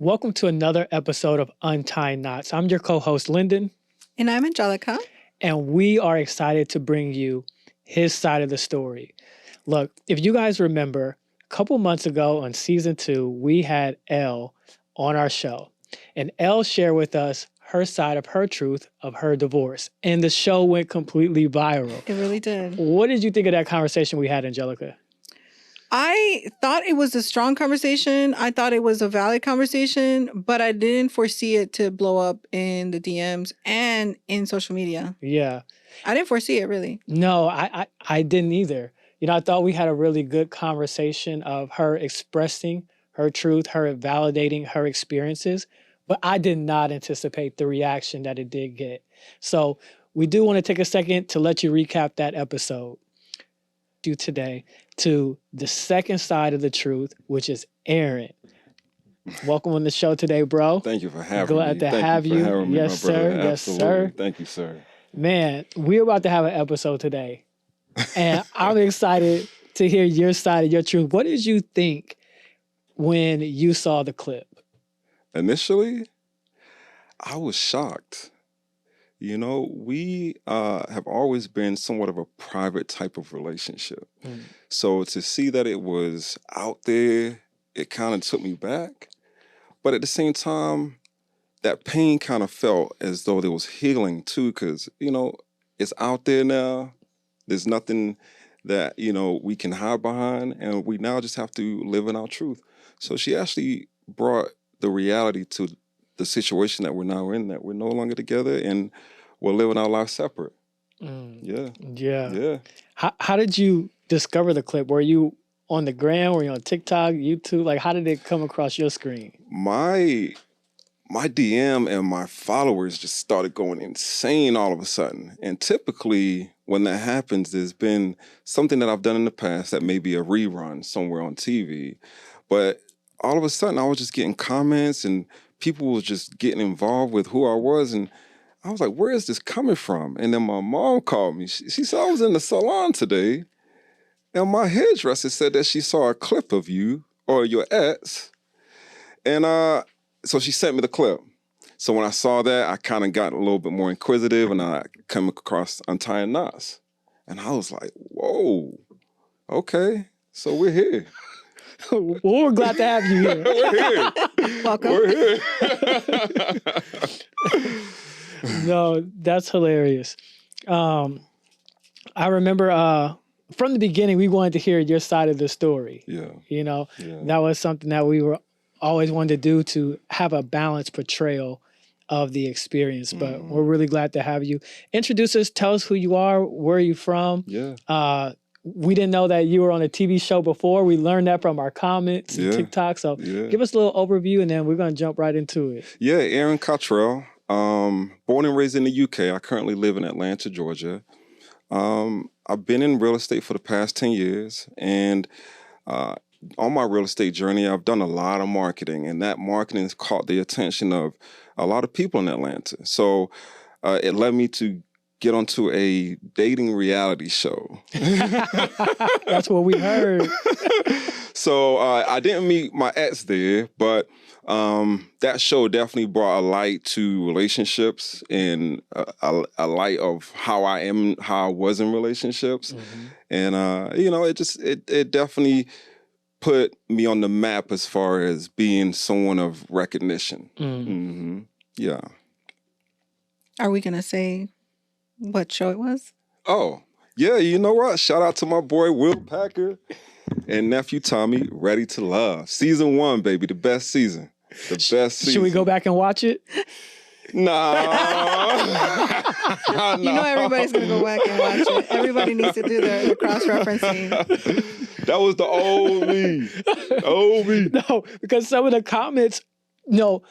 Welcome to another episode of Untying Knots. I'm your co-host, Lyndon. And I'm Angelica. And we are excited to bring you his side of the story. Look, if you guys remember, a couple months ago on season 2, we had Elle on our show. And Elle shared with us her side of her truth of her divorce. And the show went completely viral. It really did. What did you think of that conversation we had, Angelica? I thought it was a strong conversation. I thought it was a valid conversation, but I didn't foresee it to blow up in the DMs and in social media. Yeah. I didn't foresee it, really. No, I didn't either. You know, I thought we had a really good conversation of her expressing her truth, her validating her experiences, but I did not anticipate the reaction that it did get. So we do want to take a second to let you recap that episode. You today to the second side of the truth, which is Aaron. Welcome on the show today, bro. Thank you for having me. Glad to have you. Yes, sir. Yes, sir. Thank you, sir. Man, we're about to have an episode today, and I'm excited to hear your side of your truth. What did you think when you saw the clip? Initially, I was shocked. You know, we have always been somewhat of a private type of relationship. So to see that it was out there, it kind of took me back. But at the same time, that pain kind of felt as though there was healing too, because, you know, it's out there now. There's nothing that, you know, we can hide behind, and we now just have to live in our truth. So she actually brought the reality to the situation that we're now in, that we're no longer together and we're living our lives separate. Yeah. How did you discover the clip? Were you on the gram? Were you on TikTok, YouTube? Like, how did it come across your screen? My DM and my followers just started going insane all of a sudden. And typically when that happens, there's been something that I've done in the past that may be a rerun somewhere on TV. But all of a sudden I was just getting comments and people was just getting involved with who I was. And I was like, where is this coming from? And then my mom called me. She said, I was in the salon today, and my hairdresser said that she saw a clip of you or your ex. And so she sent me the clip. So when I saw that, I kind of got a little bit more inquisitive, and I came across Untying Knots. And I was like, whoa, okay, so we're here. Well, we're glad to have you here. We're here. Welcome. We're here. No, that's hilarious. I remember from the beginning, we wanted to hear your side of the story. Yeah. You know, that was something that we were always wanted to do, to have a balanced portrayal of the experience. But we're really glad to have you. Introduce us, tell us who you are, where are you from? Yeah. We didn't know that you were on a TV show before. We learned that from our comments and TikTok. So give us a little overview, and then we're going to jump right into it. Yeah, Aaron Cottrell. Born and raised in the UK. I currently live in Atlanta, Georgia. I've been in real estate for the past 10 years. And on my real estate journey, I've done a lot of marketing. And that marketing has caught the attention of a lot of people in Atlanta. So it led me to get onto a dating reality show. That's what we heard. So I didn't meet my ex there, but that show definitely brought a light to relationships and a light of how I was in relationships. And, you know, it definitely put me on the map as far as being someone of recognition. Yeah. Are we going to say what show it was? Oh, yeah, you know what? Shout out to my boy Will Packer and nephew Tommy, Ready to Love. Season 1, baby, the best season. The best season. Should we go back and watch it? Nah. You know everybody's going to go back and watch it. Everybody needs to do the cross-referencing. That was the old me. Old me. No, because some of the comments, no,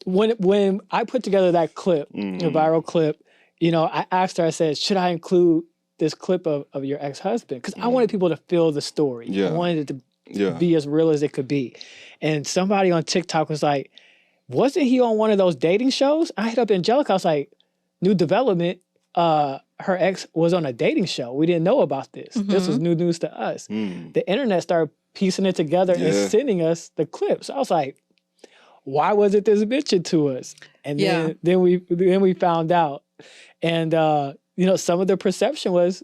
when I put together that clip, a viral clip, you know, I asked her, I said, should I include this clip of your ex-husband? Because I wanted people to feel the story. I wanted it to be as real as it could be. And somebody on TikTok was like, wasn't he on one of those dating shows? I hit up Angelica. I was like, new development. Her ex was on a dating show. We didn't know about this. This was new news to us. The internet started piecing it together and sending us the clips. So I was like, why wasn't this mentioned to us? And then we found out. And some of the perception was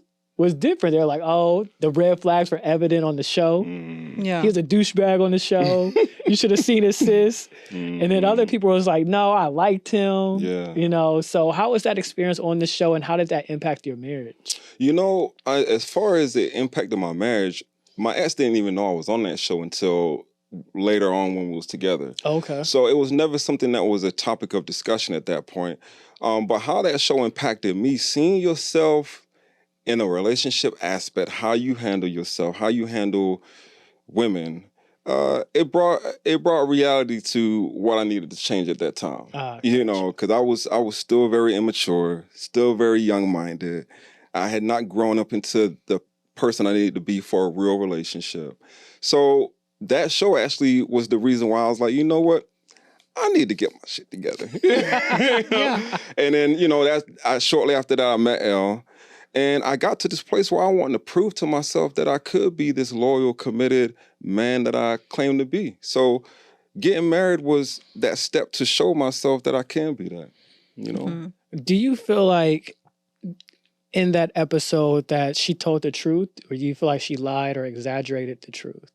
different. They're like, oh, the red flags were evident on the show. Yeah. He was a douchebag on the show. You should have seen his sis. And then other people was like, no, I liked him. Yeah. So how was that experience on the show and how did that impact your marriage? As far as the impact of my marriage, my ex didn't even know I was on that show until later on when we was together. Okay. So it was never something that was a topic of discussion at that point. But how that show impacted me, seeing yourself in a relationship aspect, how you handle yourself, how you handle women, it brought reality to what I needed to change at that time. Because I was still very immature, still very young-minded. I had not grown up into the person I needed to be for a real relationship. So that show actually was the reason why I was like, you know what? I need to get my shit together. Yeah. And then, shortly after that, I met Elle. And I got to this place where I wanted to prove to myself that I could be this loyal, committed man that I claim to be. So getting married was that step to show myself that I can be that, Mm-hmm. Do you feel like in that episode that she told the truth, or do you feel like she lied or exaggerated the truth?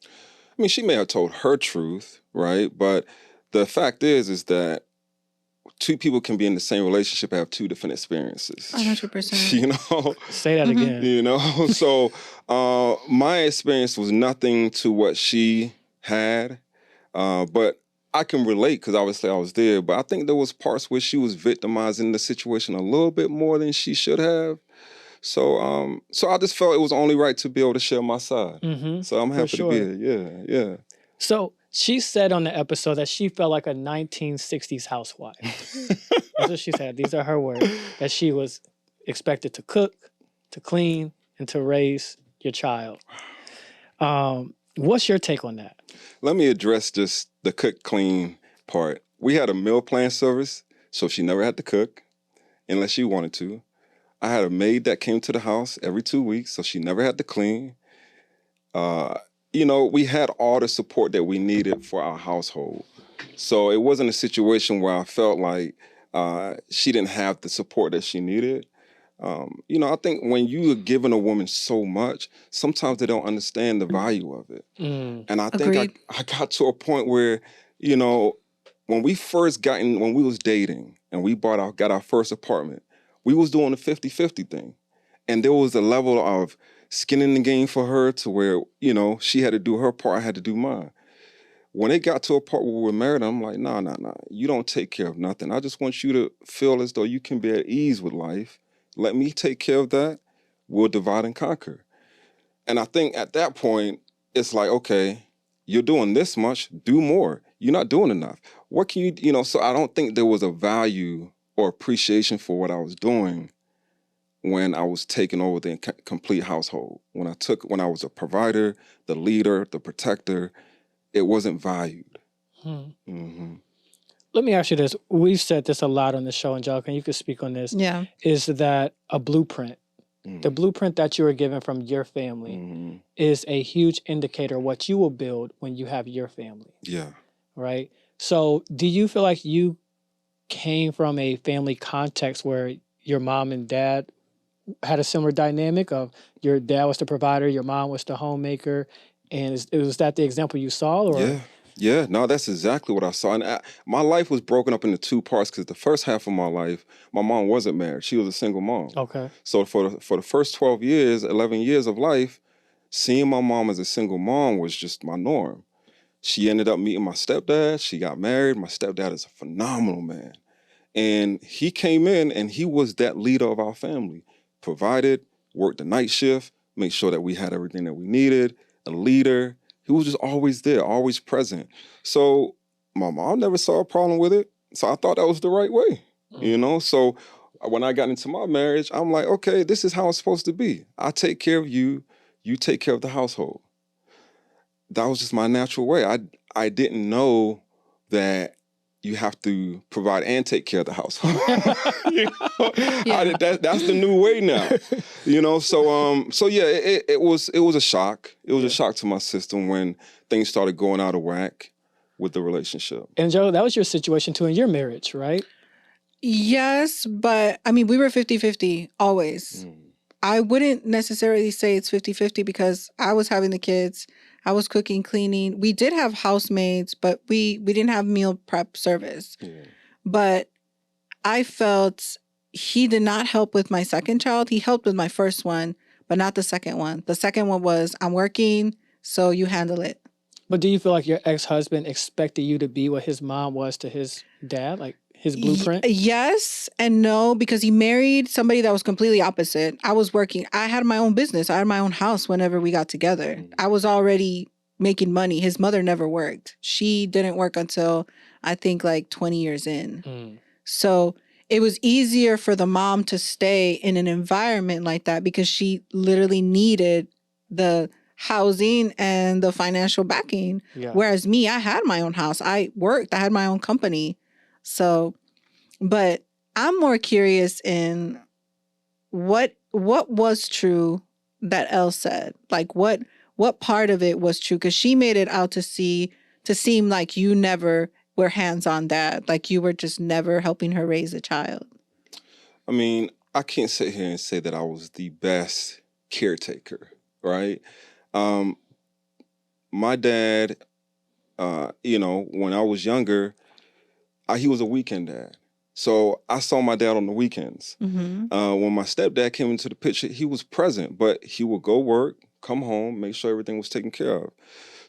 I mean, she may have told her truth, right? But the fact is that two people can be in the same relationship and have two different experiences. 100%. Say that again. So my experience was nothing to what she had, but I can relate because obviously I was there. But I think there was parts where she was victimizing the situation a little bit more than she should have. So I just felt it was only right to be able to share my side. Mm-hmm. So I'm happy to be here. Yeah. So she said on the episode that she felt like a 1960s housewife. That's what she said. These are her words. That she was expected to cook, to clean, and to raise your child. What's your take on that? Let me address just the cook, clean part. We had a meal plan service, so she never had to cook unless she wanted to. I had a maid that came to the house every 2 weeks, so she never had to clean. We had all the support that we needed for our household. So it wasn't a situation where I felt like she didn't have the support that she needed. I think when you are giving a woman so much, sometimes they don't understand the value of it. And I think I got to a point where, when we was dating and we got our first apartment, we was doing the 50-50 thing. And there was a level of skin in the game for her to where, she had to do her part, I had to do mine. When it got to a part where we were married, I'm like, nah, you don't take care of nothing. I just want you to feel as though you can be at ease with life. Let me take care of that. We'll divide and conquer. And I think at that point, it's like, okay, you're doing this much, do more. You're not doing enough. What can you, so I don't think there was a value or appreciation for what I was doing when I was taking over the complete household. When I was a provider, the leader, the protector, it wasn't valued. Mm-hmm. Let me ask you this. We've said this a lot on the show, Angelica, and you could speak on this. Yeah. Is that a blueprint? Mm-hmm. The blueprint that you were given from your family is a huge indicator of what you will build when you have your family. Yeah. Right? So do you feel like you came from a family context where your mom and dad had a similar dynamic of your dad was the provider, your mom was the homemaker, and was that the example you saw? Or? Yeah, no, that's exactly what I saw. And my life was broken up into two parts because the first half of my life, my mom wasn't married. She was a single mom. Okay. So for the first 11 years of life, seeing my mom as a single mom was just my norm. She ended up meeting my stepdad. She got married. My stepdad is a phenomenal man. And he came in and he was that leader of our family. Provided, worked the night shift, made sure that we had everything that we needed, a leader. He was just always there, always present. So my mom never saw a problem with it. So I thought that was the right way, So when I got into my marriage, I'm like, okay, this is how it's supposed to be. I take care of you, you take care of the household. That was just my natural way. I didn't know that you have to provide and take care of the household. That's the new way now. So yeah, it was a shock. It was a shock to my system when things started going out of whack, with the relationship. And Joe, that was your situation too in your marriage, right? Yes, but I mean, we were 50-50 always. I wouldn't necessarily say it's 50-50 because I was having the kids. I was cooking, cleaning. We did have housemaids, but we didn't have meal prep service. Yeah. But I felt he did not help with my second child. He helped with my first one, but not the second one. The second one was, I'm working, so you handle it. But do you feel like your ex-husband expected you to be what his mom was to his dad, like his blueprint? Yes and no, because he married somebody that was completely opposite. I was working. I had my own business. I had my own house whenever we got together. I was already making money. His mother never worked. She didn't work until I think like 20 years in. So it was easier for the mom to stay in an environment like that because she literally needed the housing and the financial backing. Yeah. Whereas me, I had my own house. I worked. I had my own company. So, but I'm more curious in what was true that Elle said. Like what part of it was true? Because she made it out to seem like you never were hands-on dad, like you were just never helping her raise a child. I mean, I can't sit here and say that I was the best caretaker, right? My dad, when I was younger, he was a weekend dad. So I saw my dad on the weekends. When my stepdad came into the picture, he was present, but he would go work, come home, make sure everything was taken care of.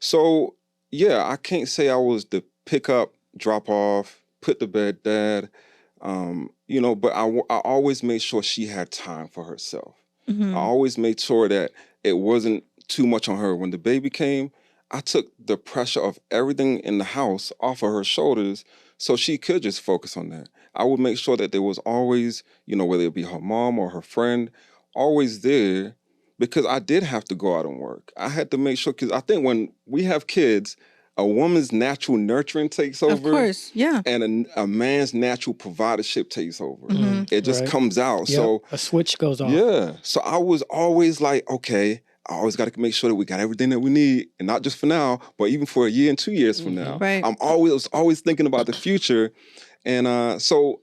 So, yeah, I can't say I was the pick up, drop off, put to bed dad, but I always made sure she had time for herself. I always made sure that it wasn't too much on her. When the baby came, I took the pressure of everything in the house off of her shoulders so she could just focus on that. I would make sure that there was always, whether it be her mom or her friend, always there, because I did have to go out and work. I had to make sure, because I think when we have kids, a woman's natural nurturing takes over. Of course, yeah. And a man's natural providership takes over. It just comes out. Yep. So a switch goes on. Yeah. So I was always like, okay, I always got to make sure that we got everything that we need, and not just for now, but even for a year and 2 years from now. Right. I'm always thinking about the future. And so,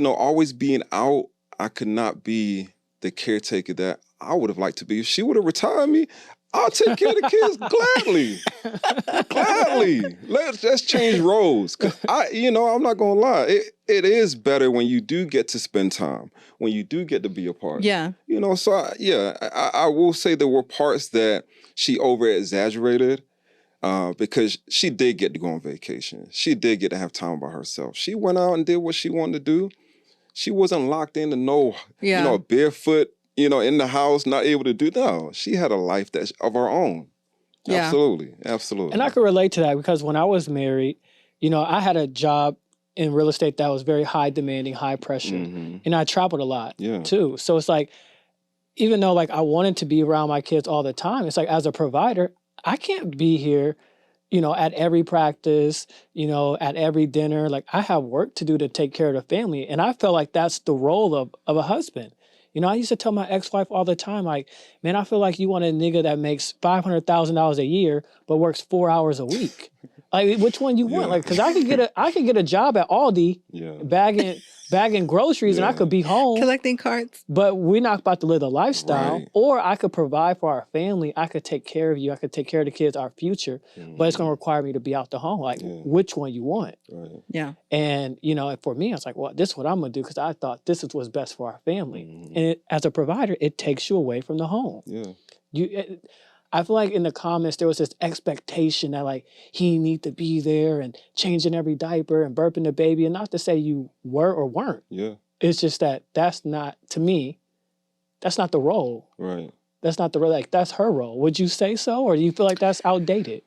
always being out, I could not be the caretaker that I would have liked to be. If she would have retired me, I'll take care of the kids gladly. Let's change roles. 'Cause I'm not gonna lie. It is better when you do get to spend time, when you do get to be a part. Yeah. So I will say there were parts that she over exaggerated because she did get to go on vacation. She did get to have time by herself. She went out and did what she wanted to do. She wasn't locked into barefoot, in the house, not able to do. No, she had a life that's of her own. Yeah. Absolutely. And I could relate to that because when I was married, I had a job in real estate that was very high demanding, high pressure. And I traveled a lot too. So it's like, even though like I wanted to be around my kids all the time, it's like as a provider, I can't be here, at every practice, at every dinner. Like I have work to do to take care of the family. And I felt like that's the role of a husband. I used to tell my ex-wife all the time, like, man, I feel like you want a nigga that makes $500,000 a year, but works 4 hours a week. Like, which one you want? Like, because I could get a job at Aldi, bagging groceries, and I could be home collecting cards. But we're not about to live the lifestyle. Right. Or I could provide for our family. I could take care of you. I could take care of the kids, our future. But it's going to require me to be out the home. Like, which one you want? Right. Yeah. And for me, I was like, well, this is what I'm going to do because I thought this is what's best for our family. And as a provider, it takes you away from the home. Yeah. I feel like in the comments, there was this expectation that like he need to be there and changing every diaper and burping the baby. And not to say you were or weren't. Yeah. It's just that's not, to me, that's not the role. Right. That's not the role. Like, that's her role. Would you say so? Or do you feel like that's outdated?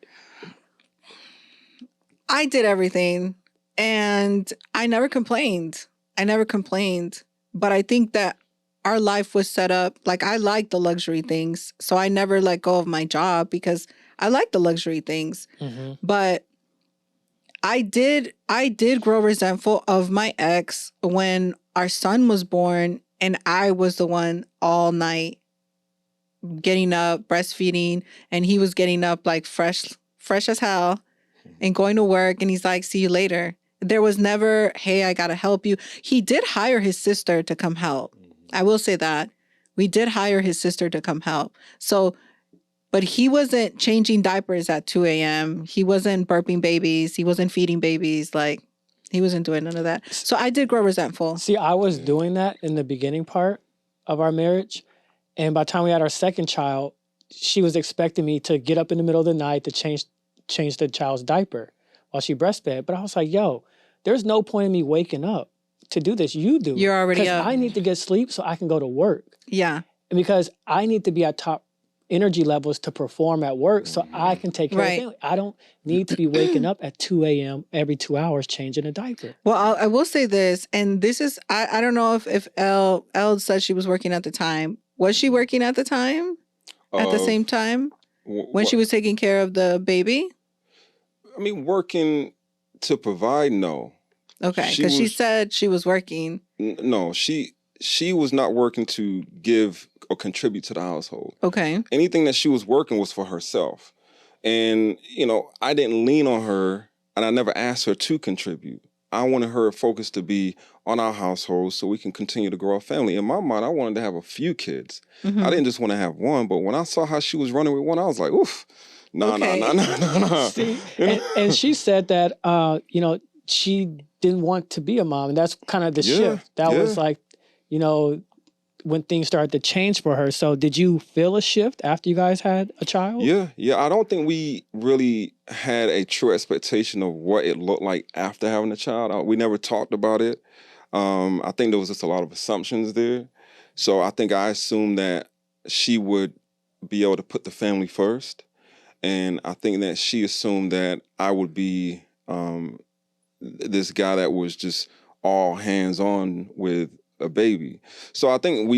I did everything and I never complained. But I think that our life was set up, like I like the luxury things. So I never let go of my job because I like the luxury things. But I did grow resentful of my ex when our son was born and I was the one all night getting up, breastfeeding, and he was getting up like fresh as hell and going to work, and he's like, see you later. There was never, hey, I got to help you. He did hire his sister to come help. I will say that. We did hire his sister to come help. So, but he wasn't changing diapers at 2 a.m. He wasn't burping babies. He wasn't feeding babies. Like, he wasn't doing none of that. So I did grow resentful. See, I was doing that in the beginning part of our marriage. And by the time we had our second child, she was expecting me to get up in the middle of the night to change the child's diaper while she breastfed. But I was like, yo, there's no point in me waking up to do this. You do. You're already up. I need to get sleep so I can go to work. Yeah. And because I need to be at top energy levels to perform at work so I can take care of the family. I don't need to be waking up at 2 a.m. every 2 hours changing a diaper. Well, I will say this, and this is, I don't know if Elle said she was working at the time. Was she working at the time? At the same time? When she was taking care of the baby? I mean, working to provide, no. Okay, because she said she was working. No, she was not working to give or contribute to the household. Okay. Anything that she was working was for herself. And, I didn't lean on her, and I never asked her to contribute. I wanted her focus to be on our household so we can continue to grow our family. In my mind, I wanted to have a few kids. Mm-hmm. I didn't just want to have one, but when I saw how she was running with one, I was like, oof, nah. See, and she said that, she didn't want to be a mom. And that's kind of the shift. That was like, when things started to change for her. So did you feel a shift after you guys had a child? Yeah. I don't think we really had a true expectation of what it looked like after having a child. We never talked about it. I think there was just a lot of assumptions there. So I think I assumed that she would be able to put the family first. And I think that she assumed that I would be this guy that was just all hands-on with a baby. So I think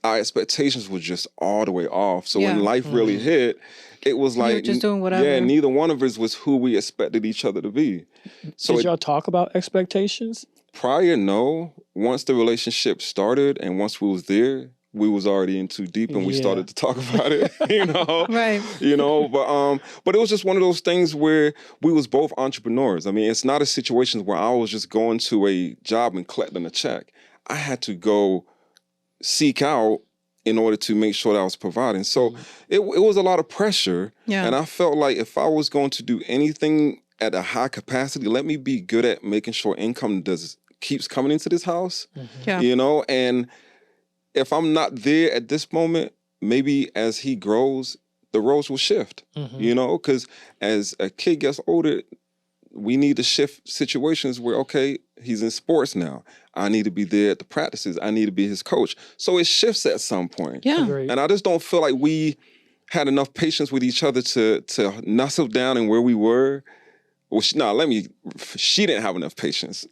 our expectations were just all the way off. So when life really hit, it was like, just doing whatever. Yeah, neither one of us was who we expected each other to be. So did y'all talk about expectations? Prior, no. Once the relationship started and once we was there, we was already in too deep and we started to talk about it, Right. But it was just one of those things where we was both entrepreneurs. I mean, it's not a situation where I was just going to a job and collecting a check. I had to go seek out in order to make sure that I was providing. So it was a lot of pressure. Yeah. And I felt like if I was going to do anything at a high capacity, let me be good at making sure income keeps coming into this house, and if I'm not there at this moment, maybe as he grows, the roles will shift, because as a kid gets older, we need to shift situations where, okay, he's in sports now. I need to be there at the practices. I need to be his coach. So it shifts at some point. Yeah. Agreed. And I just don't feel like we had enough patience with each other to nestle down in where we were. Well, she didn't have enough patience.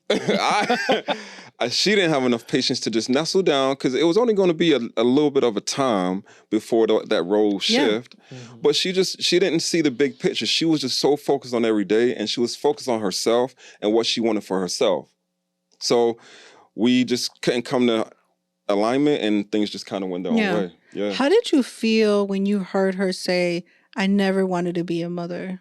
She didn't have enough patience to just nestle down because it was only going to be a little bit of a time before that role shift. Yeah. Mm-hmm. But she didn't see the big picture. She was just so focused on every day, and she was focused on herself and what she wanted for herself. So we just couldn't come to alignment, and things just kind of went their own way. Yeah. How did you feel when you heard her say, "I never wanted to be a mother"?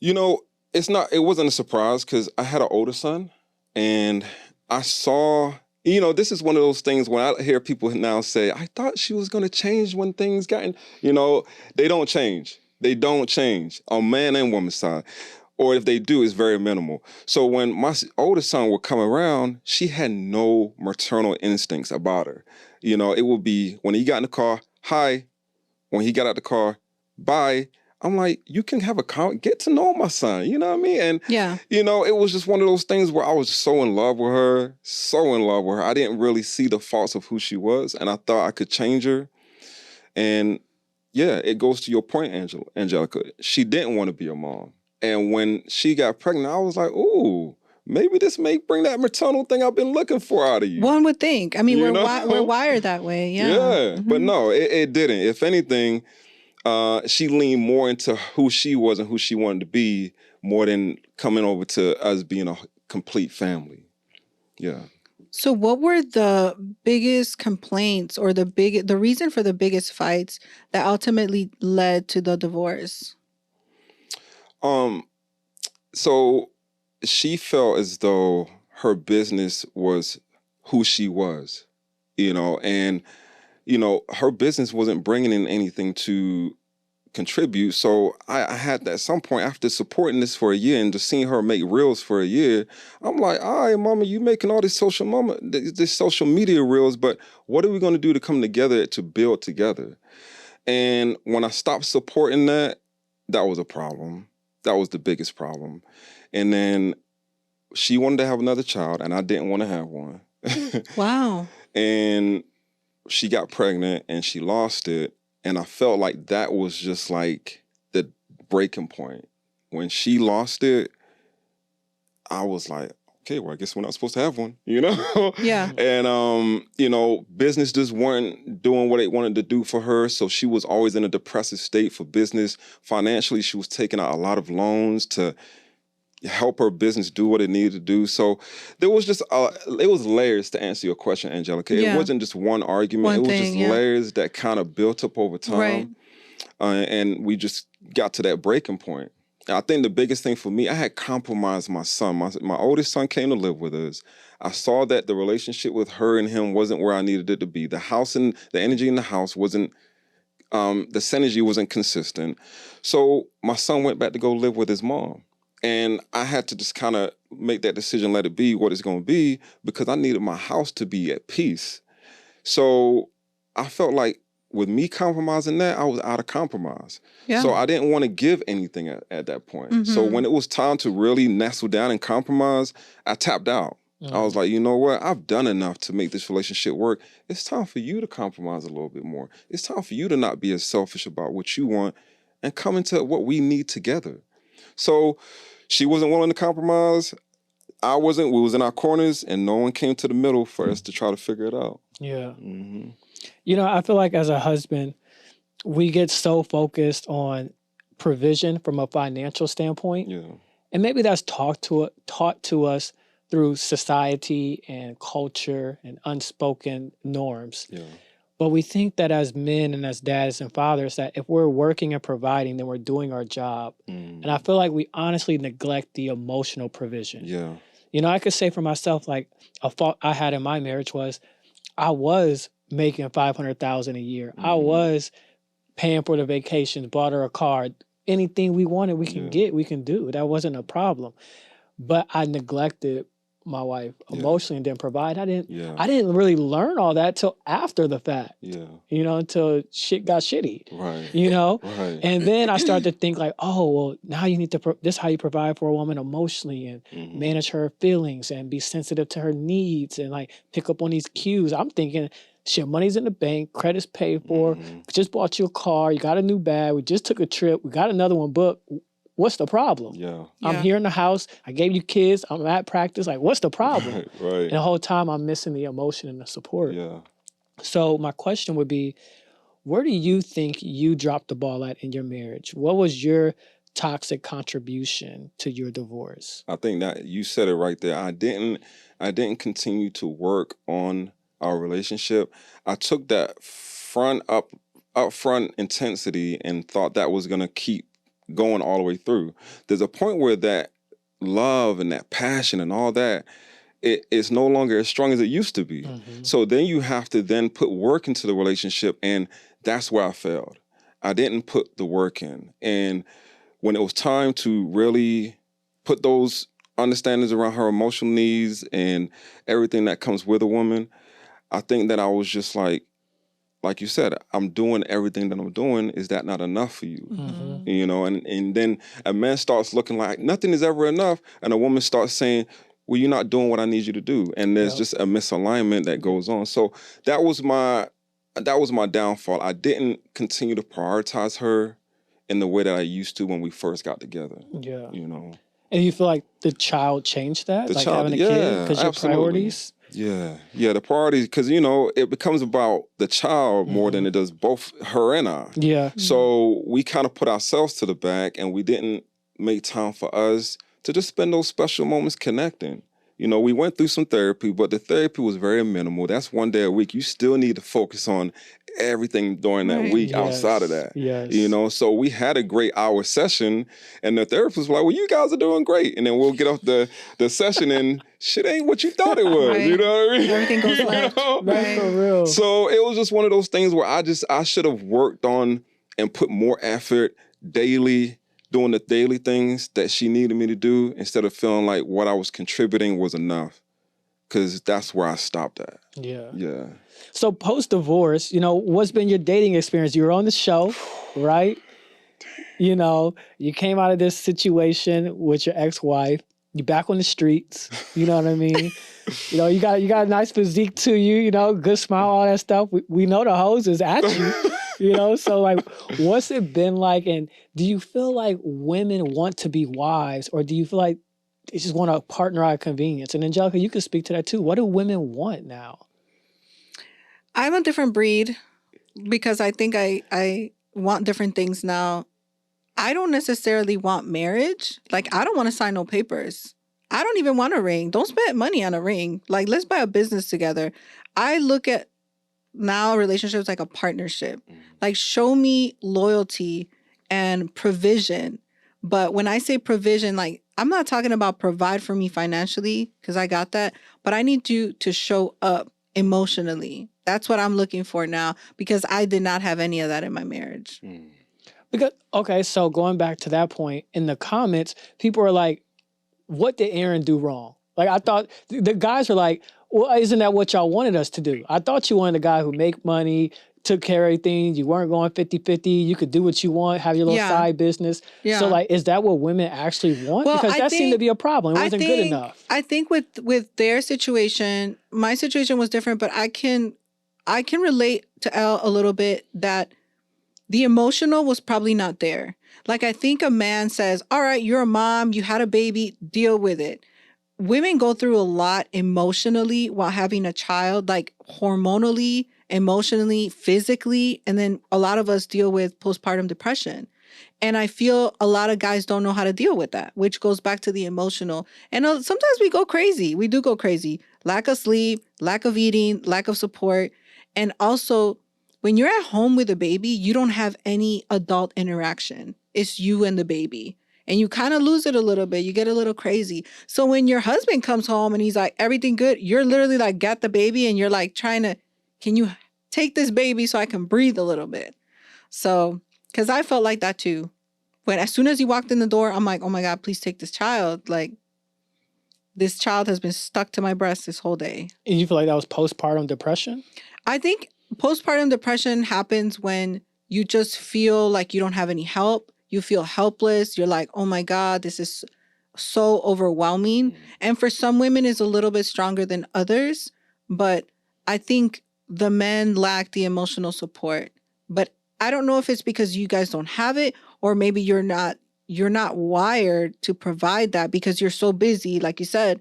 It wasn't a surprise because I had an older son and I saw, this is one of those things when I hear people now say, I thought she was going to change when things got they don't change. They don't change on man and woman's side. Or if they do, it's very minimal. So when my older son would come around, she had no maternal instincts about her. It would be when he got in the car, hi. When he got out the car, bye. I'm like, you can have get to know my son, you know what I mean? And, it was just one of those things where I was so in love with her. I didn't really see the faults of who she was, and I thought I could change her. And, it goes to your point, Angelica. She didn't want to be a mom. And when she got pregnant, I was like, ooh, maybe this may bring that maternal thing I've been looking for out of you. One would think. I mean, we're wired that way, yeah. Yeah, mm-hmm. But no, it didn't. If anything, she leaned more into who she was and who she wanted to be more than coming over to us being a complete family. Yeah. So what were the biggest complaints or the reason for the biggest fights that ultimately led to the divorce? So she felt as though her business was who she was, and, her business wasn't bringing in anything to contribute. So I had that at some point, after supporting this for a year and just seeing her make reels for a year, I'm like, all right, mama, you making all this social media reels, but what are we going to do to come together to build together? And when I stopped supporting that, that was a problem. That was the biggest problem. And then she wanted to have another child, and I didn't want to have one. Wow. And she got pregnant, and she lost it. And I felt like that was just like the breaking point. When she lost it, I was like, okay, well, I guess we're not supposed to have one, Yeah. And, business just weren't doing what it wanted to do for her. So she was always in a depressive state for business. Financially, she was taking out a lot of loans to help her business do what it needed to do. So there was just, it was layers to answer your question, Angelica. Yeah. It wasn't just one argument. It was just layers that kind of built up over time. Right. And we just got to that breaking point. I think the biggest thing for me, I had compromised my son. My oldest son came to live with us. I saw that the relationship with her and him wasn't where I needed it to be. The house and the energy in the house wasn't, the synergy wasn't consistent. So my son went back to go live with his mom. And I had to just kind of make that decision, let it be what it's going to be, because I needed my house to be at peace. So I felt like with me compromising that, I was out of compromise. Yeah. So I didn't want to give anything at that point. Mm-hmm. So when it was time to really nestle down and compromise, I tapped out. Mm-hmm. I was like, you know what? I've done enough to make this relationship work. It's time for you to compromise a little bit more. It's time for you to not be as selfish about what you want and come into what we need together. So she wasn't willing to compromise. I wasn't. We was in our corners, and no one came to the middle for us to try to figure it out. Yeah. Mm-hmm. I feel like as a husband, we get so focused on provision from a financial standpoint. Yeah. And maybe that's taught to us through society and culture and unspoken norms. Yeah. But we think that as men and as dads and fathers, that if we're working and providing, then we're doing our job. Mm. And I feel like we honestly neglect the emotional provision. Yeah. I could say for myself, like a fault I had in my marriage was I was making $500,000 a year. Mm. I was paying for the vacations, bought her a car. Anything we wanted, we can get, we can do. That wasn't a problem. But I neglected my wife emotionally and didn't provide. I didn't really learn all that till after the fact. Yeah. Until shit got shitty. Right. Right. And then I started to think like, oh, well, now you need to, this is how you provide for a woman emotionally and manage her feelings and be sensitive to her needs and like pick up on these cues. I'm thinking, shit, money's in the bank, credit's paid for, just bought you a car, you got a new bag, we just took a trip, we got another one booked. What's the problem? Yeah. I'm here in the house. I gave you kids. I'm at practice. Like, what's the problem? Right. And the whole time I'm missing the emotion and the support. Yeah. So my question would be, where do you think you dropped the ball at in your marriage? What was your toxic contribution to your divorce? I think that you said it right there. I didn't continue to work on our relationship. I took that upfront intensity and thought that was gonna keep going all the way through. There's a point where that love and that passion and all that, it's no longer as strong as it used to be. Mm-hmm. So then you have to then put work into the relationship, and that's where I failed. I didn't put the work in. And when it was time to really put those understandings around her emotional needs and everything that comes with a woman, I think that I was just like you said, I'm doing everything that I'm doing. Is that not enough for you? Mm-hmm. And then a man starts looking like nothing is ever enough. And a woman starts saying, well, you're not doing what I need you to do. And there's just a misalignment that goes on. So that was my downfall. I didn't continue to prioritize her in the way that I used to when we first got together. Yeah. And you feel like the child changed that? Having a kid? Because your priorities? Yeah, the priorities, because, it becomes about the child more than it does both her and I. Yeah. So we kind of put ourselves to the back, and we didn't make time for us to just spend those special moments connecting. We went through some therapy, but the therapy was very minimal. That's one day a week. You still need to focus on everything during that week outside of that. Yes. You know, so we had a great hour session, and the therapist was like, well, you guys are doing great. And then we'll get off the session and shit ain't what you thought it was. Right. You know what I mean? Everything goes left. Right, for real. So it was just one of those things where I should have worked on and put more effort daily, doing the daily things that she needed me to do, instead of feeling like what I was contributing was enough. Because that's where I stopped at. Yeah. Yeah. So post-divorce, you know, what's been your dating experience? You were on the show, right? You know, you came out of this situation with your ex-wife. You back on the streets. You know what I mean? You know, you got a nice physique to you, you know, good smile, all that stuff. We know the hose is at you, you know? So, like, what's it been like? And do you feel like women want to be wives, or do you feel like they just want a partner out of convenience? And Angelica, you can speak to that too. What do women want now? I'm a different breed because I think I want different things now. I don't necessarily want marriage. Like, I don't want to sign no papers. I don't even want a ring. Don't spend money on a ring. Like, let's buy a business together. I look at now relationships like a partnership. Like, show me loyalty and provision. But when I say provision, like, I'm not talking about provide for me financially, because I got that. But I need you to show up emotionally. That's what I'm looking for now, because I did not have any of that in my marriage. Because, okay, so going back to that point, in the comments, people are like, what did Aaron do wrong? Like, I thought the guys were like, well, isn't that what y'all wanted us to do? I thought you wanted a guy who make money, took care of everything. You weren't going 50-50. You could do what you want, have your little side business. Yeah. So, like, is that what women actually want? Well, because that seemed to be a problem. It wasn't good enough. I think with their situation, my situation was different, but I can relate to Elle a little bit that the emotional was probably not there. Like, I think a man says, all right, you're a mom, you had a baby, deal with it. Women go through a lot emotionally while having a child, like hormonally, emotionally, physically, and then a lot of us deal with postpartum depression. And I feel a lot of guys don't know how to deal with that, which goes back to the emotional. And sometimes we go crazy. We do go crazy. Lack of sleep, lack of eating, lack of support. And also, when you're at home with a baby, you don't have any adult interaction. It's you and the baby. And you kind of lose it a little bit. You get a little crazy. So when your husband comes home and he's like, everything good, you're literally like, got the baby, and you're like trying to, can you take this baby so I can breathe a little bit? So, because I felt like that too. When as soon as he walked in the door, I'm like, oh my God, please take this child. Like, this child has been stuck to my breast this whole day. And you feel like that was postpartum depression? I think postpartum depression happens when you just feel like you don't have any help. You feel helpless. You're like, oh my God, this is so overwhelming. And for some women, it's a little bit stronger than others. But I think the men lack the emotional support. But I don't know if it's because you guys don't have it, or maybe you're not wired to provide that because you're so busy, like you said,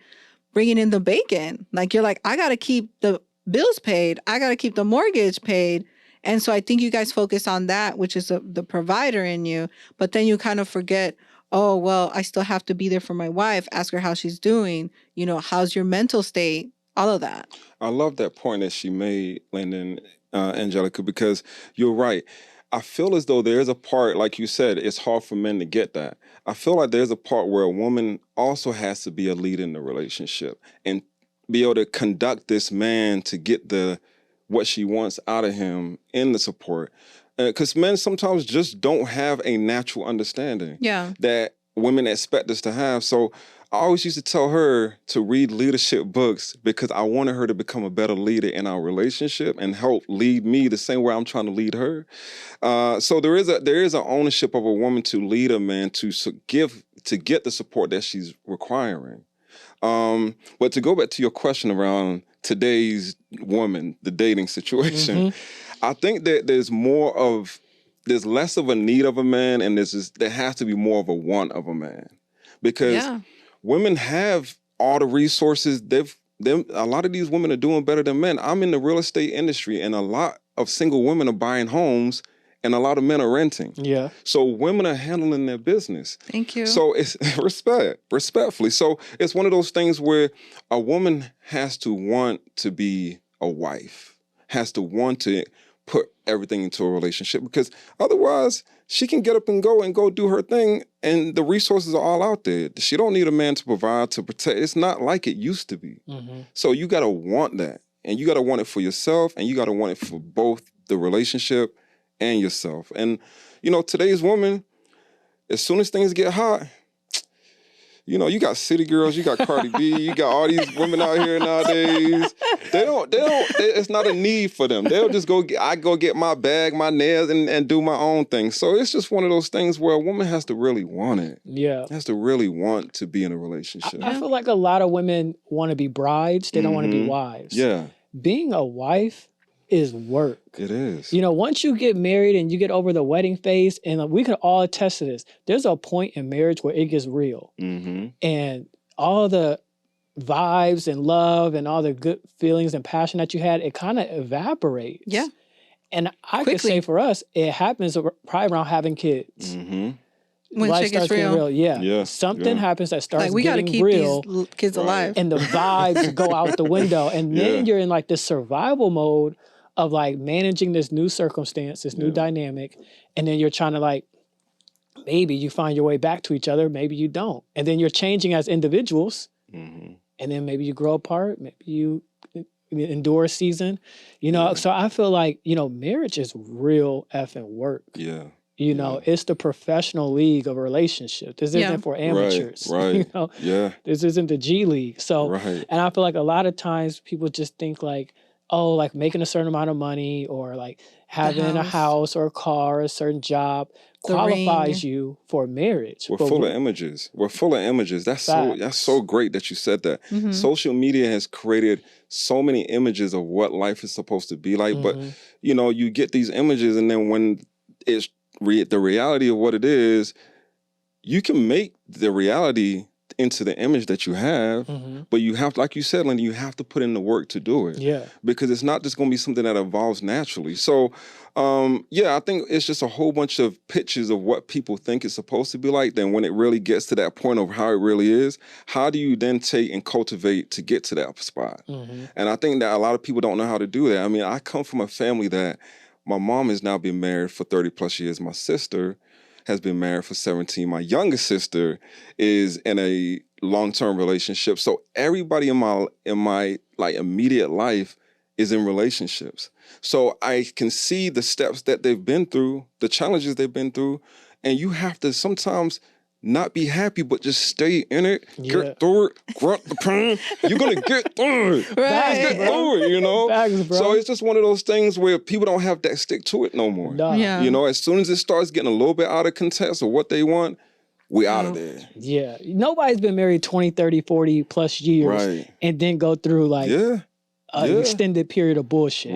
bringing in the bacon. Like, you're like, I got to keep the bills paid. I got to keep the mortgage paid. And so I think you guys focus on that, which is the provider in you. But then you kind of forget, oh, well, I still have to be there for my wife, ask her how she's doing. You know, how's your mental state? All of that. I love that point that she made, Lyndon, Angelica, because you're right. I feel as though there's a part, like you said, it's hard for men to get that. I feel like there's a part where a woman also has to be a lead in the relationship and be able to conduct this man to get what she wants out of him in the support. Because men sometimes just don't have a natural understanding that women expect us to have. So I always used to tell her to read leadership books because I wanted her to become a better leader in our relationship and help lead me the same way I'm trying to lead her. So there is an ownership of a woman to lead a man to get the support that she's requiring. But to go back to your question around today's woman, the dating situation, I think that there's less of a need of a man, and there has to be more of a want of a man, because women have all the resources. A lot of these women are doing better than men. I'm in the real estate industry, and a lot of single women are buying homes, and a lot of men are renting. Yeah. So women are handling their business. Thank you. So it's respectfully. So it's one of those things where a woman has to want to be a wife, has to want to put everything into a relationship, because otherwise she can get up and go do her thing, and the resources are all out there. She don't need a man to provide, to protect. It's not like it used to be. So you got to want that, and you got to want it for yourself, and you got to want it for both the relationship and yourself. And, you know, today's woman, as soon as things get hot, you know, you got city girls, you got Cardi B, you got all these women out here nowadays. It's not a need for them. They'll just go get my bag, my nails, and do my own thing. So it's just one of those things where a woman has to really want it. Yeah. Has to really want to be in a relationship. I feel like a lot of women want to be brides. They don't want to be wives. Yeah. Being a wife is work. It is. You know, once you get married and you get over the wedding phase, and we can all attest to this, there's a point in marriage where it gets real. And all the vibes and love and all the good feelings and passion that you had, it kind of evaporates. Yeah. And I could say for us, it happens probably around having kids. When Life shit gets starts getting real. Yeah. Something happens that starts We got to getting keep real. these kids alive. And the vibes go out the window. And then you're in like this survival mode of like managing this new circumstance, this new dynamic. And then you're trying to like, maybe you find your way back to each other, maybe you don't. And then you're changing as individuals. And then maybe you grow apart, maybe you endure a season, you know. So I feel like, you know, marriage is real effing work. You know, it's the professional league of a relationship. This isn't for amateurs. Right. You know? This isn't the G League. So, and I feel like a lot of times people just think like, oh, like making a certain amount of money or like having a house or a car, or a certain job qualifies you for marriage. We're full of images. We're full of images. That's so great that you said that. Social media has created so many images of what life is supposed to be like. But, you know, you get these images, and then when it's the reality of what it is, you can make the reality into the image that you have, but you have, like you said, Linda, you have to put in the work to do it. Because it's not just going to be something that evolves naturally. So, I think it's just a whole bunch of pictures of what people think it's supposed to be like. Then when it really gets to that point of how it really is, how do you then take and cultivate to get to that spot? And I think that a lot of people don't know how to do that. I mean, I come from a family that my mom has now been married for 30 plus years. My sister has been married for 17. My youngest sister is in a long-term relationship. So everybody in my like immediate life is in relationships. So I can see the steps that they've been through, the challenges they've been through, and you have to sometimes not be happy, but just stay in it, get through it, grunt the pain. You're going to get through it. Get through it, you know? So it's just one of those things where people don't have that stick to it no more. You know, as soon as it starts getting a little bit out of context of what they want, we out of there. Yeah. Nobody's been married 20, 30, 40 plus years and then go through like an extended period of bullshit.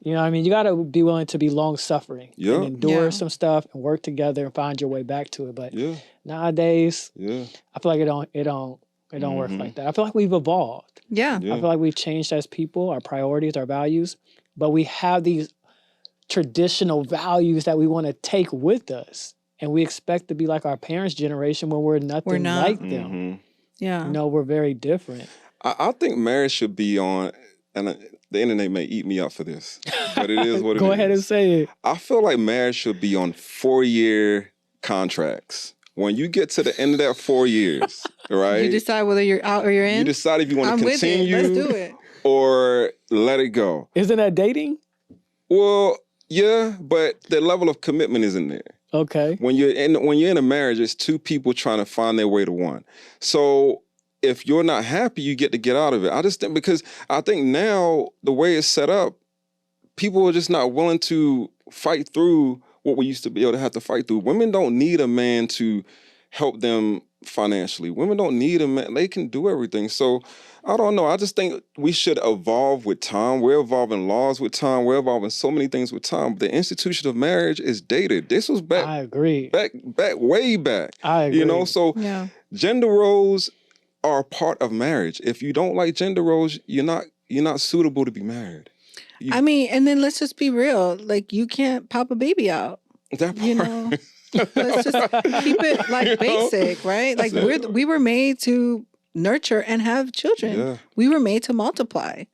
You know what I mean? You got to be willing to be long-suffering and endure some stuff and work together and find your way back to it. But nowadays, I feel like it don't work like that. I feel like we've evolved. I feel like we've changed as people, our priorities, our values, but we have these traditional values that we want to take with us. And we expect to be like our parents' generation when we're nothing like them. You know, we're very different. I think marriage should be on, and the internet may eat me up for this, but it is what it is. Go ahead and say it. I feel like marriage should be on 4-year contracts. When you get to the end of that 4 years, right? You decide whether you're out or you're in? You decide if you want to continue. Let's do it. Or let it go. Isn't that dating? Well, yeah, but the level of commitment isn't there. Okay. When you're in a marriage, it's two people trying to find their way to one. So if you're not happy, you get out of it. I just think, because I think now the way it's set up, people are just not willing to fight through what we used to be able to have to fight through. Women don't need a man to help them financially. Women don't need a man. They can do everything. So I don't know. I just think we should evolve with time. We're evolving laws with time. We're evolving so many things with time. The institution of marriage is dated. This was back. I agree. Back way back. I agree. You know, so gender roles are a part of marriage. If you don't like gender roles, you're not suitable to be married. I mean, and then let's just be real. Like, you can't pop a baby out. That part. You know, let's just keep it like basic, right? Like we were made to nurture and have children. We were made to multiply.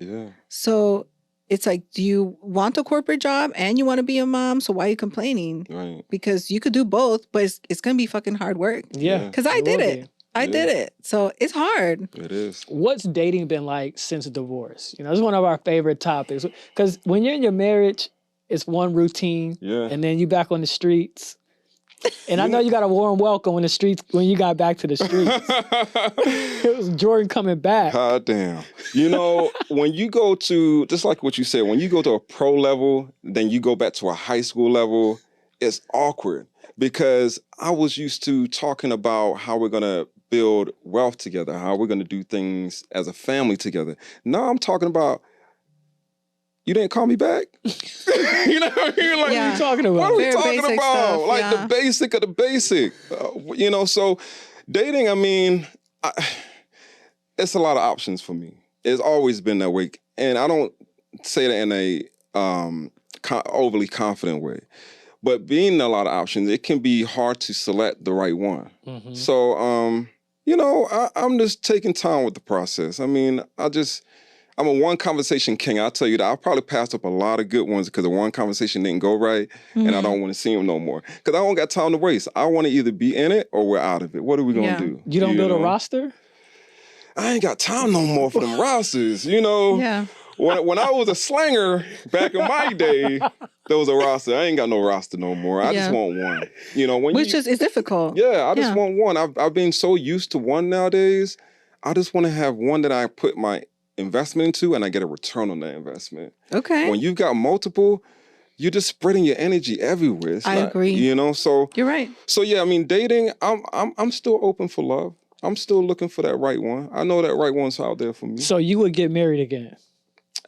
So it's like, do you want a corporate job and you want to be a mom? So why are you complaining? Right. Because you could do both, but it's going to be fucking hard work. Yeah. Because I did it. I did it. So it's hard. It is. What's dating been like since divorce? You know, it's one of our favorite topics. Because when you're in your marriage, it's one routine. Yeah. And then you back on the streets. And I know you got a warm welcome when you got back to the streets. It was Jordan coming back. God damn. You know, when you go to, just like what you said, when you go to a pro level, then you go back to a high school level, it's awkward because I was used to talking about how we're going to build wealth together, how we're going to do things as a family together. Now I'm talking about, you didn't call me back? You know what I mean? Like, What are you talking about? what are we Very talking basic about? stuff, Like the basic of the basic. You know, so dating, I mean, it's a lot of options for me. It's always been that way. And I don't say that in a overly confident way. But being a lot of options, it can be hard to select the right one. Mm-hmm. So, you know, I'm just taking time with the process. I mean, I'm a one conversation king. I'll tell you that. I probably passed up a lot of good ones because the one conversation didn't go right, and I don't want to see them no more. Because I don't got time to waste. I want to either be in it or we're out of it. What are we going to do? You don't build a roster? I ain't got time no more for them rosters, you know? Yeah. When I was a slanger back in my day, there was a roster. I ain't got no roster no more. I just want one. You know, Which is difficult. Yeah, I just want one. I've been so used to one nowadays. I just want to have one that I put my investment into and I get a return on that investment. Okay. When you've got multiple, you're just spreading your energy everywhere. I agree. You know, so you're right. So yeah, I mean, dating, I'm still open for love. I'm still looking for that right one. I know that right one's out there for me. So you would get married again?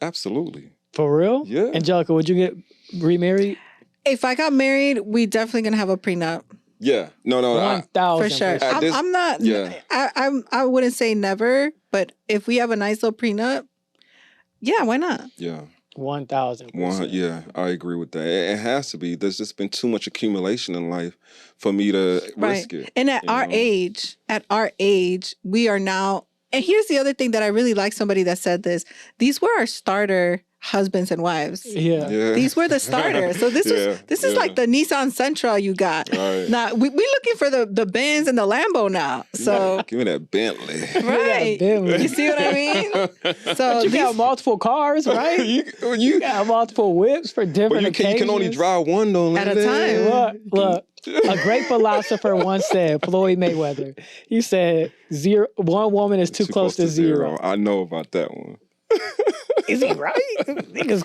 Absolutely. For real? Yeah. Angelica, would you get remarried? If I got married, we definitely gonna have a prenup. Yeah. No. 1,000%. For sure. I'm not. Yeah. I wouldn't say never, but if we have a nice little prenup, yeah, why not? Yeah. 1,000%. Yeah, I agree with that. It has to be. There's just been too much accumulation in life for me to risk it. And at our age, we are now. And here's the other thing that I really like. Somebody that said this. These were our starter husbands and wives. Yeah. These were the starters. So this is like the Nissan Sentra you got. Right. Now we looking for the Benz and the Lambo now. So give me that Bentley. right. You see what I mean? So you got multiple cars, right? you got multiple whips for different occasions. You can only drive one though. At a time. Look. A great philosopher once said, Floyd Mayweather, he said, one woman is too close to zero. I know about that one. Is he right?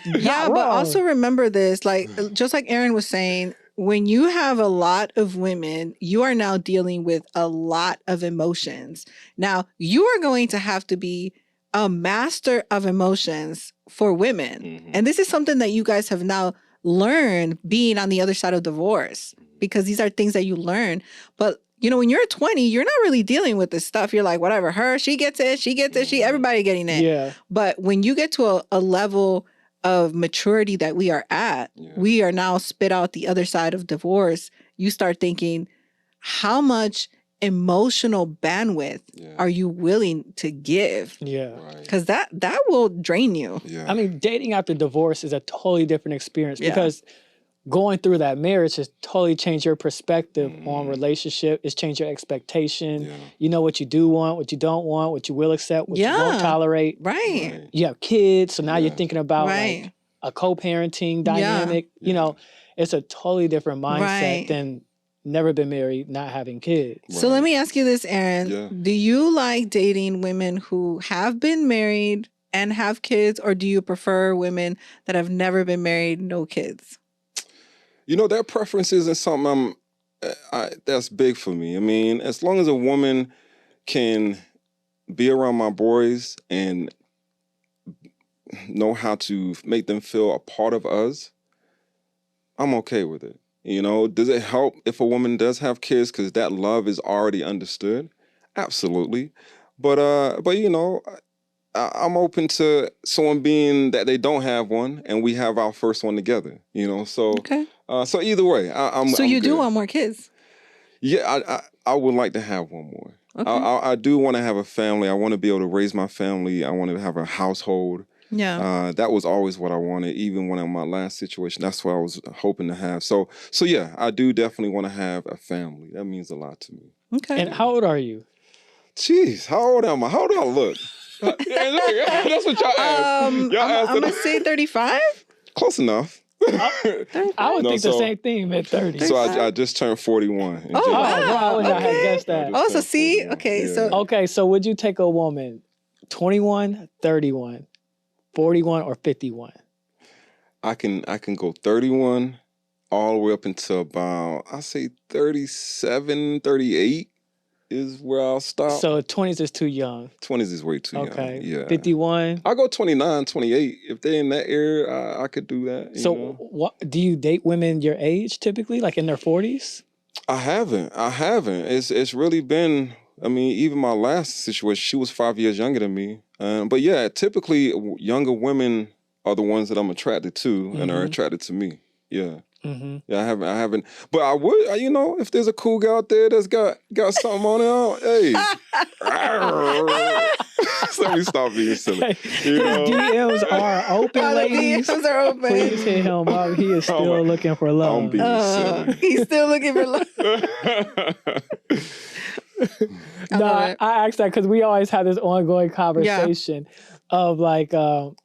Yeah, but also remember this, like just like Aaron was saying, when you have a lot of women, you are now dealing with a lot of emotions. Now, you are going to have to be a master of emotions for women. Mm-hmm. And this is something that you guys have now learned being on the other side of divorce, because these are things that you learn. But you know, when you're 20, you're not really dealing with this stuff. You're like, whatever, she gets it, everybody getting it. Yeah. But when you get to a level of maturity that we are at, we are now spit out the other side of divorce. You start thinking, how much emotional bandwidth are you willing to give? Yeah. Because that will drain you. Yeah. I mean, dating after divorce is a totally different experience because going through that marriage has totally changed your perspective on relationship. It's changed your expectation. Yeah. You know what you do want, what you don't want, what you will accept, what you won't tolerate. Right. You have kids, so now you're thinking about like a co-parenting dynamic. Yeah. You know, it's a totally different mindset than never been married, not having kids. So let me ask you this, Aaron. Yeah. Do you like dating women who have been married and have kids, or do you prefer women that have never been married, no kids? You know, that preference isn't something that's big for me. I mean, as long as a woman can be around my boys and know how to make them feel a part of us, I'm okay with it. You know, does it help if a woman does have kids because that love is already understood? Absolutely. But you know, I'm open to someone being that they don't have one and we have our first one together, you know? So, so either way, I'm So you good. do want more kids? Yeah, I would like to have one more. Okay. I do want to have a family. I want to be able to raise my family. I want to have a household. Yeah. That was always what I wanted. Even when in my last situation, that's what I was hoping to have. So yeah, I do definitely want to have a family. That means a lot to me. Okay. And how old are you? Jeez, how old am I? How do I look? That's what y'all asked. Y'all asked I'm going to say 35. Close enough. I would think the same thing, mid 30s. So I just turned 41. Oh, Oh, wow. bro, I would not have guessed that. Oh, so see? Okay, Yeah. so... Okay, so would you take a woman 21, 31, 41, or 51? I can go 31 all the way up until about, I say 37, 38 is where I'll stop. So 20s is too young. 20s is way too young. Okay. Yeah. 51. I'll go 29, 28. If they're in that area, I could do that. So know? what do you date women your age typically, like in their 40s? I haven't. It's really been, I mean, even my last situation, she was 5 years younger than me. But yeah, typically younger women are the ones that I'm attracted to and are attracted to me. Yeah. Mm-hmm. Yeah, I haven't. But I would, if there's a cool girl out there that's got something on it, hey. Let me stop being silly. His DMs are open, ladies. DMs are open. Please hit him up. He is still looking for love. I'm being silly. He's still looking for love. I asked that because we always have this ongoing conversation of like,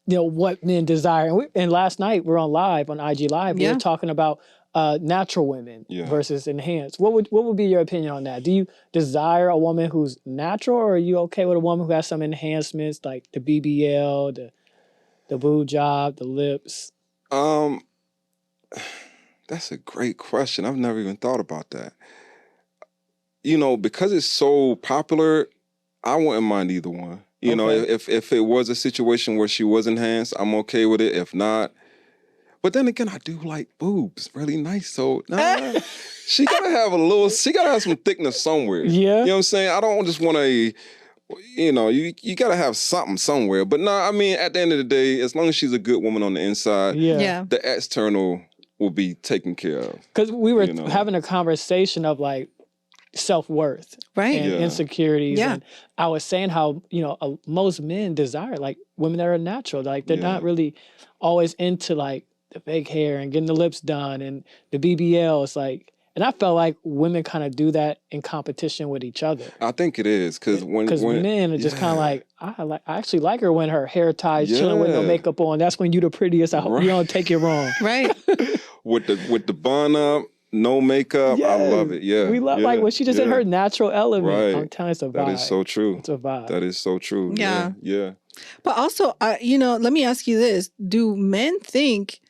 what men desire. And last night we're on live on IG Live. We were talking about natural women versus enhanced. What would be your opinion on that? Do you desire a woman who's natural, or are you okay with a woman who has some enhancements like the BBL, the boob job, the lips? That's a great question. I've never even thought about that. Because it's so popular, I wouldn't mind either one. If it was a situation where she was enhanced, I'm okay with it. If not, but then again, I do like boobs, really nice. So she gotta have some thickness somewhere. Yeah. You know what I'm saying? I don't just want to, you gotta have something somewhere. But I mean, at the end of the day, as long as she's a good woman on the inside, the external will be taken care of. Because we were having a conversation of like self-worth and insecurities. And I was saying how, most men desire like women that are natural. Like they're not really always into like the fake hair and getting the lips done and the BBL. It's like, and I felt like women kind of do that in competition with each other. I think it is because when men are just kind of like, I actually like her when her hair ties, chilling with no makeup on. That's when you the prettiest. I hope you don't take it wrong. Right. with the bun up, no makeup. I love it. Yeah. We love like when she just in her natural element. Right. I'm telling you, it's a vibe. That is so true. It's a vibe. That is so true. Yeah. Yeah. But also, let me ask you this. Do men think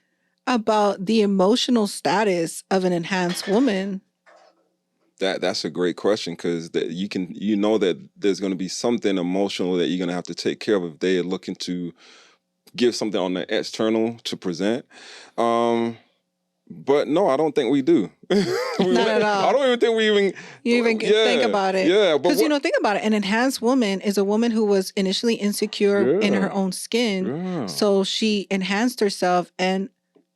about the emotional status of an enhanced woman? That's a great question because that there's going to be something emotional that you're going to have to take care of if they're looking to give something on the external to present. But no, I don't think we do. Not at all. I don't even think we even think about it. Yeah, because think about it. An enhanced woman is a woman who was initially insecure in her own skin, so she enhanced herself, and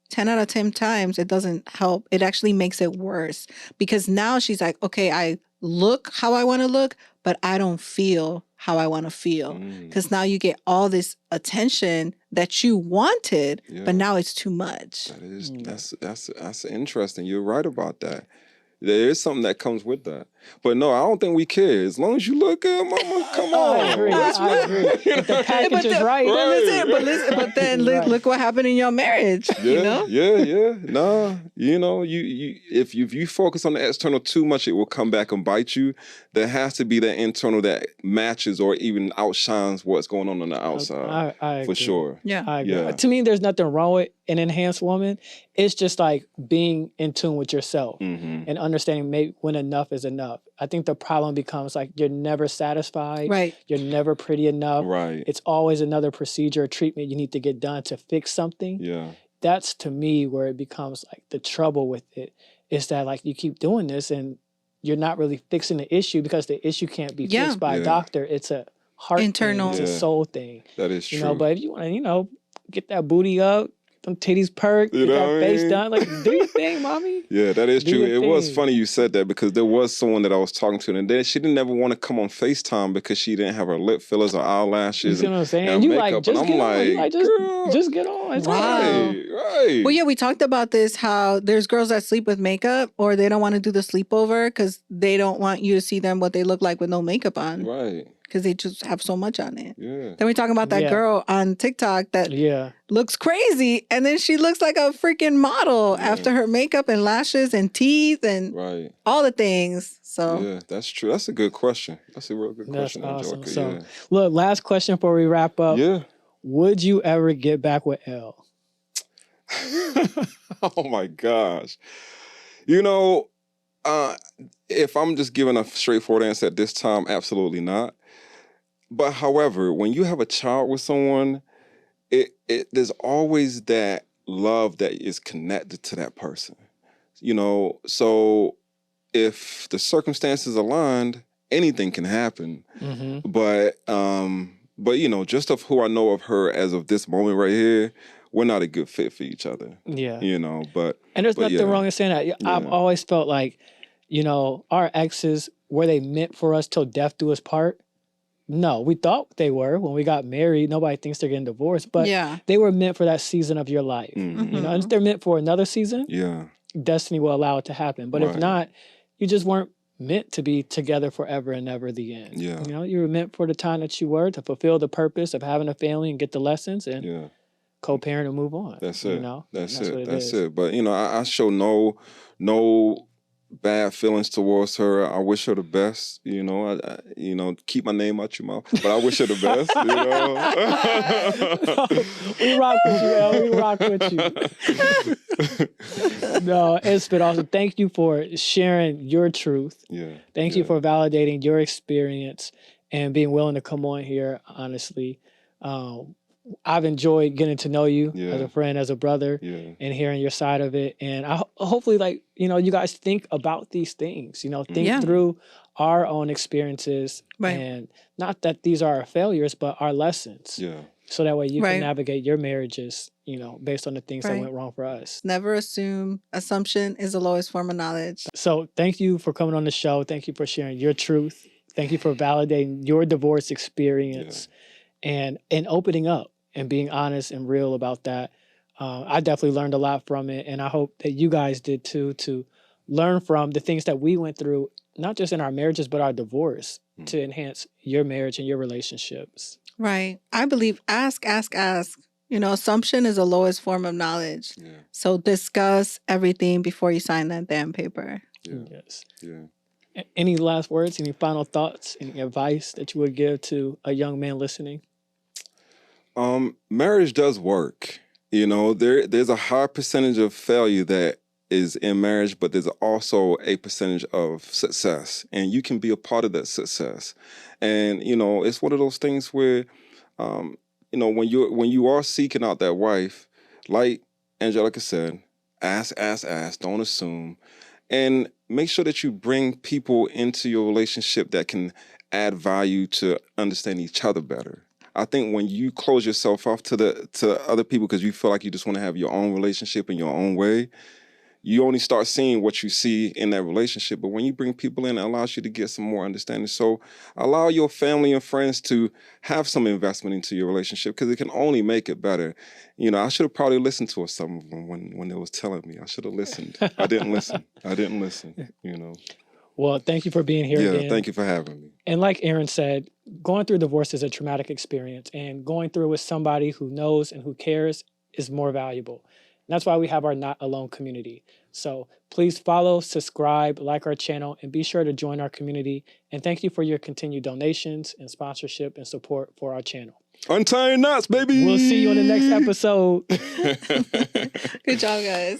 10 out of 10 times it doesn't help. It actually makes it worse because now she's like, okay, I look how I want to look, but I don't feel how I want to feel. Because now you get all this attention that you wanted, but now it's too much. That is, that's interesting. You're right about that. There is something that comes with that. But no, I don't think we care. As long as you look good, mama, come on. I agree. If the package is right. But then look what happened in your marriage. Yeah. Nah, if you focus on the external too much, it will come back and bite you. There has to be that internal that matches or even outshines what's going on the outside. I agree. For sure. Yeah. I agree. Yeah. To me, there's nothing wrong with an enhanced woman. It's just like being in tune with yourself and understanding maybe when enough is enough. I think the problem becomes like you're never satisfied. Right. You're never pretty enough. Right. It's always another procedure or treatment you need to get done to fix something. Yeah. That's to me where it becomes like the trouble with it is that like you keep doing this and you're not really fixing the issue because the issue can't be fixed by a doctor. It's a heart internal thing. It's a soul thing. That is true. But if you want to, get that booty up, them titties perked, You get know that what I face mean? done. Like, do your thing, mommy. Yeah, that is Do true. your It was thing. funny you said that because there was someone that I was talking to, and then she didn't ever want to come on FaceTime because she didn't have her lip fillers or You eyelashes see what I'm saying? and You makeup. like, just and I'm get on. You like, girl, just get on. It's all Wow. right. right. Well, yeah, we talked about this, how there's girls that sleep with makeup or they don't want to do the sleepover because they don't want you to see them what they look like with no makeup on Right. because they just have so much on it. Yeah. Then we talking about that Yeah. girl on TikTok that Yeah. looks crazy and then she looks like a freaking model Yeah. after her makeup and lashes and teeth and Right. all the things. So Yeah, that's true. That's a good question. That's a real good That's question, awesome. Angelica. So, look, last question before we wrap up. Yeah. Would you ever get back with Elle? Oh my gosh. You know, if I'm just giving a straightforward answer at this time, absolutely not. But however, when you have a child with someone, there's always that love that is connected to that person. You know, so if the circumstances aligned, anything can happen. Mm-hmm. But you know, just of who I know of her as of this moment right here, we're not a good fit for each other. Yeah. You know, And there's but nothing yeah. wrong in saying that. I've always felt like, you know, our exes, were they meant for us till death do us part? No, we thought they were when we got married. Nobody thinks they're getting divorced, but yeah. they were meant for that season of your life. Mhm. You know, and if they're meant for another season, Yeah. destiny will allow it to happen. But if Right. not, you just weren't meant to be together forever and never the end. Yeah. You know, you were meant for the time that you were to fulfill the purpose of having a family and get the lessons and Yeah. co-parent and move on. That's You it. know, That's what it. it That's is. it. But you know, I show no bad feelings towards her. I wish her the best. You know, I you know, keep my name out your mouth. But I wish her the best. You know. We rock with you, Elle. We rock with you. No, it's been awesome. Thank you for sharing your truth. Yeah. Thank you for validating your experience and being willing to come on here, honestly. I've enjoyed getting to know you as a friend, as a brother, and hearing your side of it. And I hopefully, like, you know, you guys think about these things, you know, think through our own experiences. Right. And not that these are our failures, but our lessons. Yeah. So that way you Right. can navigate your marriages, you know, based on the things that Right. went wrong for us. Never assume. Assumption is the lowest form of knowledge. So thank you for coming on the show. Thank you for sharing your truth. Thank you for validating your divorce experience and opening up and being honest and real about that. I definitely learned a lot from it. And I hope that you guys did too, to learn from the things that we went through, not just in our marriages, but our divorce to enhance your marriage and your relationships. Right. I believe ask. You know, assumption is the lowest form of knowledge. Yeah. So discuss everything before you sign that damn paper. Yeah. Yes. Yeah. Any last words, any final thoughts, any advice that you would give to a young man listening? Marriage does work. You know, there's a high percentage of failure that is in marriage, but there's also a percentage of success, and you can be a part of that success. And you know, it's one of those things where, you know, when you are seeking out that wife, like Angelica said, ask, don't assume, and make sure that you bring people into your relationship that can add value to understand each other better. I think when you close yourself off to other people because you feel like you just want to have your own relationship in your own way, you only start seeing what you see in that relationship. But when you bring people in, it allows you to get some more understanding. So allow your family and friends to have some investment into your relationship because it can only make it better. You know, I should have probably listened to some of them when they was telling me. I should have listened. I didn't listen, you know. Well, thank you for being here again. Thank you for having me. And like Aaron said, going through divorce is a traumatic experience, and going through it with somebody who knows and who cares is more valuable. And that's why we have our Not Alone community. So please follow, subscribe, like our channel, and be sure to join our community. And thank you for your continued donations and sponsorship and support for our channel. Untying knots, baby. We'll see you on the next episode. Good job, guys.